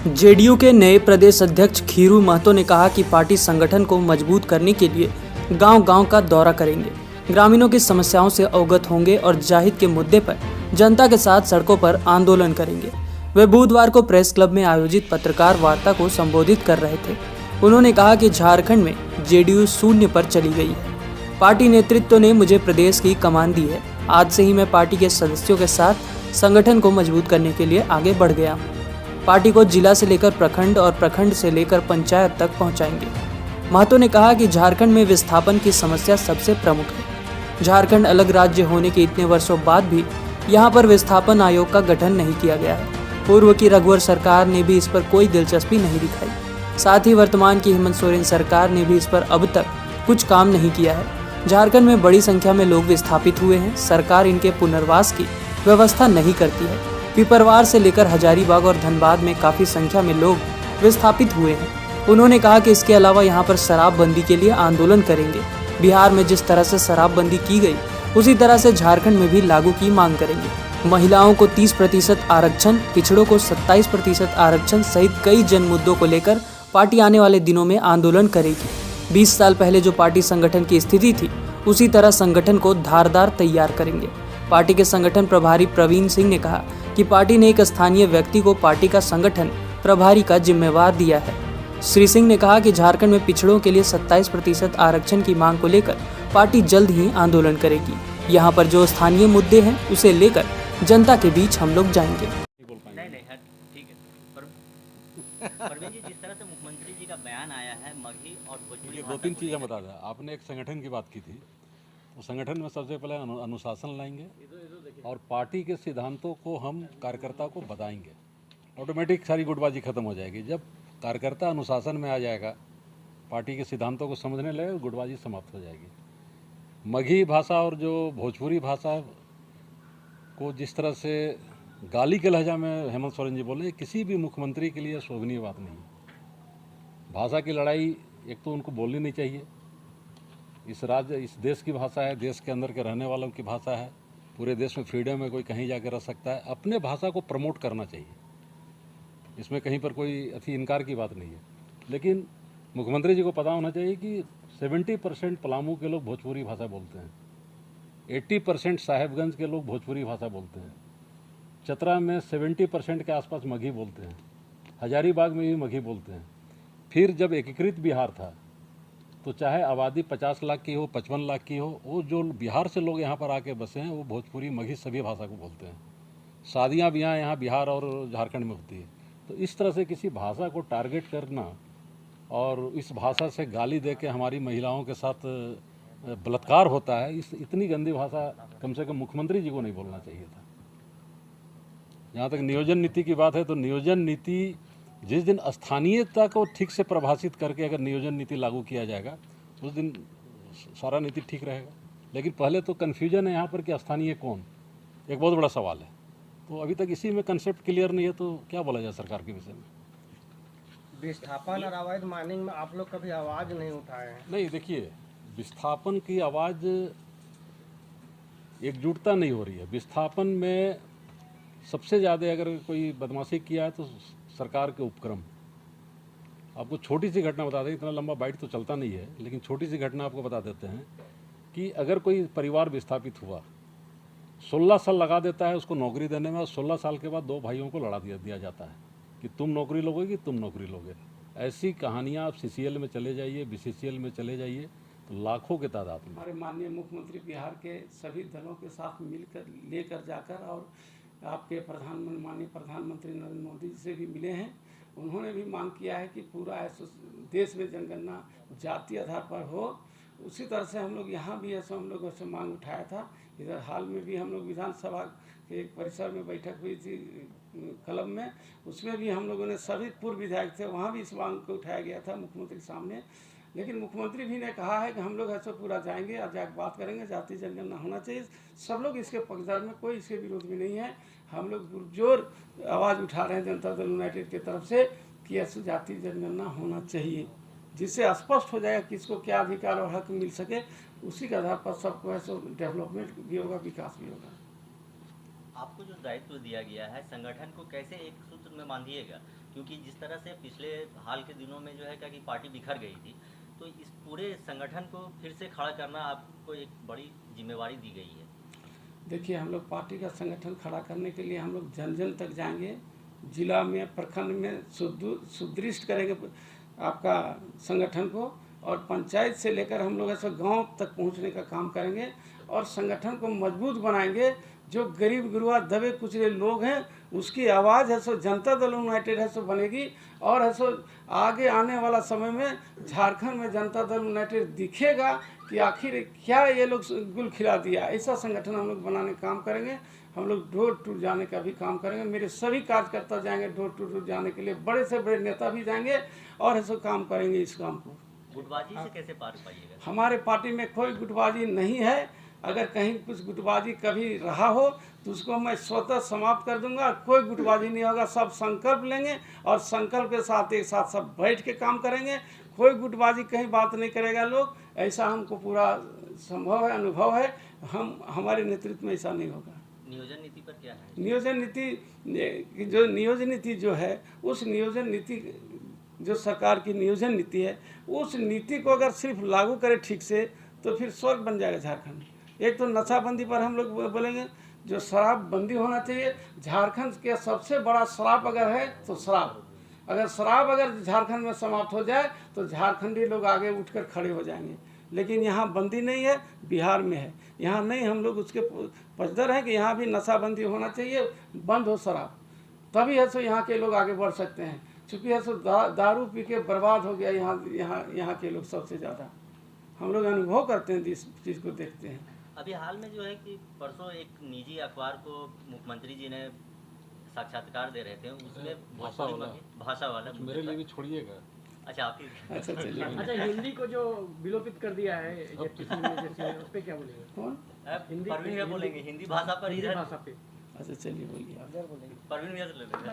JDU के नए प्रदेश अध्यक्ष खीरू महतो ने कहा कि पार्टी संगठन को मजबूत करने के लिए गांव-गांव का दौरा करेंगे, ग्रामीणों की समस्याओं से अवगत होंगे और जाहिद के मुद्दे पर जनता के साथ सड़कों पर आंदोलन करेंगे। वे बुधवार को प्रेस क्लब में आयोजित पत्रकार वार्ता को संबोधित कर रहे थे। उन्होंने कहा कि झारखंड में जेडीयू शून्य पर चली गई है। पार्टी नेतृत्व ने मुझे प्रदेश की कमान दी है। आज से ही मैं पार्टी के सदस्यों के साथ संगठन को मजबूत करने के लिए आगे बढ़ गया हूँ। पार्टी को जिला से लेकर प्रखंड और प्रखंड से लेकर पंचायत तक पहुंचाएंगे। महतो ने कहा कि झारखंड में विस्थापन की समस्या सबसे प्रमुख है। झारखंड अलग राज्य होने के इतने वर्षों बाद भी यहां पर विस्थापन आयोग का गठन नहीं किया गया है। पूर्व की रघुवर सरकार ने भी इस पर कोई दिलचस्पी नहीं दिखाई। साथ ही वर्तमान की हेमंत सोरेन सरकार ने भी इस पर अब तक कुछ काम नहीं किया है। झारखंड में बड़ी संख्या में लोग विस्थापित हुए हैं। सरकार इनके पुनर्वास की व्यवस्था नहीं करती है। पिपरवार से लेकर हजारीबाग और धनबाद में काफी संख्या में लोग विस्थापित हुए हैं। उन्होंने कहा कि इसके अलावा यहाँ पर शराबबंदी के लिए आंदोलन करेंगे। बिहार में जिस तरह से शराबबंदी की गई उसी तरह से झारखंड में भी लागू की मांग करेंगे। महिलाओं को 30% आरक्षण, पिछड़ों को 27% आरक्षण सहित कई जन मुद्दों को लेकर पार्टी आने वाले दिनों में आंदोलन करेगी। 20 साल पहले जो पार्टी संगठन की स्थिति थी उसी तरह संगठन को धारदार तैयार करेंगे। पार्टी के संगठन प्रभारी प्रवीण सिंह ने कहा कि पार्टी ने एक स्थानीय व्यक्ति को पार्टी का संगठन प्रभारी का जिम्मेवार दिया है। श्री सिंह ने कहा कि झारखंड में पिछड़ों के लिए 27% आरक्षण की मांग को लेकर पार्टी जल्द ही आंदोलन करेगी। यहाँ पर जो स्थानीय मुद्दे हैं उसे लेकर जनता के बीच हम लोग जाएंगे। नहीं ठीक है। परवीन जी, जिस तरह से मुख्यमंत्री जी का बयान आया है मगही और भोजपुरी, 2-3 चीज़ें बता दें। आपने एक संगठन की बात की थी, तो संगठन में सबसे पहले अनुशासन लाएंगे और पार्टी के सिद्धांतों को हम कार्यकर्ता को बताएंगे। ऑटोमेटिक सारी गुटबाजी खत्म हो जाएगी। जब कार्यकर्ता अनुशासन में आ जाएगा, पार्टी के सिद्धांतों को समझने लगे, गुटबाजी समाप्त हो जाएगी। मगही भाषा और जो भोजपुरी भाषा को जिस तरह से गाली के लहजा में हेमंत सोरेन जी बोले, किसी भी मुख्यमंत्री के लिए शोभनीय बात नहीं है। भाषा की लड़ाई एक तो उनको बोलनी नहीं चाहिए। इस देश की भाषा है, देश के अंदर के रहने वालों की भाषा है। पूरे देश में फ्रीडम है, कोई कहीं जाकर रह सकता है। अपने भाषा को प्रमोट करना चाहिए, इसमें कहीं पर कोई इनकार की बात नहीं है। लेकिन मुख्यमंत्री जी को पता होना चाहिए कि 70% पलामू के लोग भोजपुरी भाषा बोलते हैं, 80% साहेबगंज के लोग भोजपुरी भाषा बोलते हैं, चतरा में 70% के आसपास मगही बोलते हैं, हजारीबाग में भी मगही बोलते हैं। फिर जब एकीकृत बिहार था तो चाहे आबादी 50 लाख की हो, 55 लाख की हो, वो जो बिहार से लोग यहाँ पर आके बसे हैं वो भोजपुरी मगही सभी भाषा को बोलते हैं। शादियाँ भी यहाँ बिहार और झारखंड में होती है। तो इस तरह से किसी भाषा को टारगेट करना और इस भाषा से गाली दे के हमारी महिलाओं के साथ बलात्कार होता है, इतनी गंदी भाषा कम से कम मुख्यमंत्री जी को नहीं बोलना चाहिए था। जहाँ तक नियोजन नीति की बात है, तो नियोजन नीति जिस दिन स्थानीयता को ठीक से परिभाषित करके अगर नियोजन नीति लागू किया जाएगा उस दिन सारा नीति ठीक रहेगा। लेकिन पहले तो कन्फ्यूजन है यहाँ पर कि स्थानीय कौन, एक बहुत बड़ा सवाल है। तो अभी तक इसी में कंसेप्ट क्लियर नहीं है, तो क्या बोला जाए सरकार के विषय में। विस्थापन और अवैध माइनिंग में आप लोग कभी आवाज़ नहीं उठाए हैं? नहीं, देखिए, विस्थापन की आवाज़ एकजुटता नहीं हो रही है। विस्थापन में सबसे ज़्यादा अगर कोई बदमाशी किया है तो सरकार के उपक्रम। आपको छोटी सी घटना बता दें, इतना लंबा बाइट तो चलता नहीं है, लेकिन छोटी सी घटना आपको बता देते हैं कि अगर कोई परिवार विस्थापित हुआ, 16 साल लगा देता है उसको नौकरी देने में, और 16 साल के बाद 2 भाइयों को लड़ा दिया जाता है कि तुम नौकरी लोगे कि तुम नौकरी लोगे। ऐसी कहानियाँ आप CCL में चले जाइए, BCCL में चले जाइए, तो लाखों के तादाद में। हमारे माननीय मुख्यमंत्री बिहार के सभी दलों के साथ मिलकर लेकर जाकर और आपके माननीय प्रधानमंत्री नरेंद्र मोदी जी से भी मिले हैं। उन्होंने भी मांग किया है कि पूरा देश में जनगणना जातीय आधार पर हो। उसी तरह से हम लोग यहाँ भी ऐसा हम लोगों से मांग उठाया था। इधर हाल में भी हम लोग विधानसभा के एक परिसर में बैठक हुई थी क्लब में, उसमें भी हम लोगों ने सभी पूर्व विधायक थे, वहाँ भी इस मांग को उठाया गया था मुख्यमंत्री के सामने। लेकिन मुख्यमंत्री भी ने कहा है कि हम लोग ऐसे पूरा जाएंगे और जाकर बात करेंगे, जातीय जनगणना होना चाहिए। सब लोग इसके पक्षधर में, कोई इसके विरोध में नहीं है। हम लोग पुरजोर आवाज़ उठा रहे हैं जनता दल यूनाइटेड की तरफ से कि ऐसे जातीय जनगणना होना चाहिए, जिससे स्पष्ट हो जाएगा किसको क्या अधिकार और हक मिल सके। उसी के आधार पर सबको ऐसा डेवलपमेंट भी होगा, विकास भी होगा। आपको जो दायित्व दिया गया है संगठन को कैसे एक सूत्र में बांधिएगा, क्योंकि जिस तरह से पिछले हाल के दिनों में जो है क्या कि पार्टी बिखर गई थी, तो इस पूरे संगठन को फिर से खड़ा करना आपको एक बड़ी जिम्मेवारी दी गई है। देखिए, हम लोग पार्टी का संगठन खड़ा करने के लिए हम लोग जन जन तक जाएंगे, जिला में, प्रखंड में सुदृढ़ करेंगे आपका संगठन को, और पंचायत से लेकर हम लोग ऐसे गांव तक पहुंचने का काम करेंगे और संगठन को मजबूत बनाएंगे। जो गरीब गुरुआ दबे कुचले लोग हैं उसकी आवाज़ है सो जनता दल यूनाइटेड है सो बनेगी, और है सो आगे आने वाला समय में झारखंड में जनता दल यूनाइटेड दिखेगा कि आखिर क्या ये लोग गुल खिला दिया। ऐसा संगठन हम लोग बनाने का काम करेंगे। हम लोग डोर टू जाने का भी काम करेंगे, मेरे सभी कार्यकर्ता जाएंगे डोर टू डोर जाने के लिए, बड़े से बड़े नेता भी जाएंगे और ऐसा काम करेंगे इस काम को। गुटबाजी से कैसे पार पाइएगा? हमारे पार्टी में कोई गुटबाजी नहीं है। अगर कहीं कुछ गुटबाजी कभी रहा हो तो उसको मैं स्वतः समाप्त कर दूंगा। कोई गुटबाजी नहीं होगा, सब संकल्प लेंगे और संकल्प के साथ एक साथ सब बैठ के काम करेंगे। कोई गुटबाजी कहीं बात नहीं करेगा लोग, ऐसा हमको पूरा संभव है, अनुभव है। हमारे नेतृत्व में ऐसा नहीं होगा। नियोजन नीति पर क्या है? नियोजन नीति जो है, उस नियोजन नीति जो सरकार की नियोजन नीति है, उस नीति को अगर सिर्फ लागू करें ठीक से तो फिर स्वर्ग बन जाएगा झारखंड। एक तो नशाबंदी पर हम लोग बोलेंगे, जो शराब बंदी होना चाहिए। झारखंड के सबसे बड़ा श्राप अगर है तो शराब, अगर शराब अगर झारखंड में समाप्त हो जाए तो झारखंडी लोग आगे उठकर खड़े हो जाएंगे। लेकिन यहाँ बंदी नहीं है, बिहार में है, यहाँ नहीं। हम लोग उसके पचदर हैं कि यहाँ भी नशाबंदी होना चाहिए, बंद हो शराब, तभी है सो यहाँ के लोग आगे बढ़ सकते हैं। चूँकि है सो दारू पी के बर्बाद हो गया यहाँ के लोग सबसे ज़्यादा। हम लोग अनुभव करते हैं, इस चीज़ को देखते हैं। अभी हाल में जो है कि परसों एक निजी अखबार को मुख्यमंत्री जी ने साक्षात्कार दे रहे थे, उसमें भाषा वाला मेरे लिए भी छोड़िएगा। अच्छा, आप ही अच्छा चलिए। अच्छा, हिंदी को जो विलोपित कर दिया है जेपीसी में, उस पर क्या बोलेंगे? कौन? परवीन भैया बोलेंगे हिंदी भाषा पर, हिंदी इधर भाषा पे। अच्छा चलिए, बोलिए आप। परवीन भैया से ले लेंगे।